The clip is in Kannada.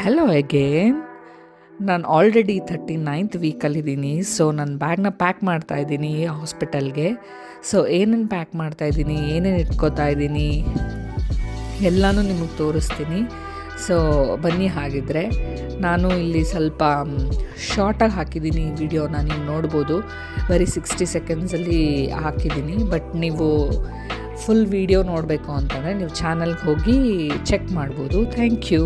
Hello again. ನಾನು ಆಲ್ರೆಡಿ 39th ವೀಕಲ್ಲಿದ್ದೀನಿ. ಸೊ ನನ್ನ ಬ್ಯಾಗ್ನ ಪ್ಯಾಕ್ ಮಾಡ್ತಾಯಿದ್ದೀನಿ ಹಾಸ್ಪಿಟಲ್ಗೆ. ಸೊ ಏನೇನು ಪ್ಯಾಕ್ ಮಾಡ್ತಾಯಿದ್ದೀನಿ, ಏನೇನು ಇಟ್ಕೋತಾ ಇದ್ದೀನಿ ಎಲ್ಲನೂ ನಿಮಗೆ ತೋರಿಸ್ತೀನಿ. ಸೊ ಬನ್ನಿ. ಹಾಗಿದ್ರೆ ನಾನು ಇಲ್ಲಿ ಸ್ವಲ್ಪ ಶಾರ್ಟಾಗಿ ಹಾಕಿದ್ದೀನಿ ಈ ವಿಡಿಯೋನ, ನೀವು ನೋಡ್ಬೋದು. ಬರೀ 60 ಸೆಕೆಂಡ್ಸಲ್ಲಿ ಹಾಕಿದ್ದೀನಿ. ಬಟ್ ನೀವು ಫುಲ್ ವಿಡಿಯೋ ನೋಡಬೇಕು ಅಂತಂದರೆ ನೀವು ಚಾನಲ್ಗೆ ಹೋಗಿ ಚೆಕ್ ಮಾಡ್ಬೋದು. Thank you.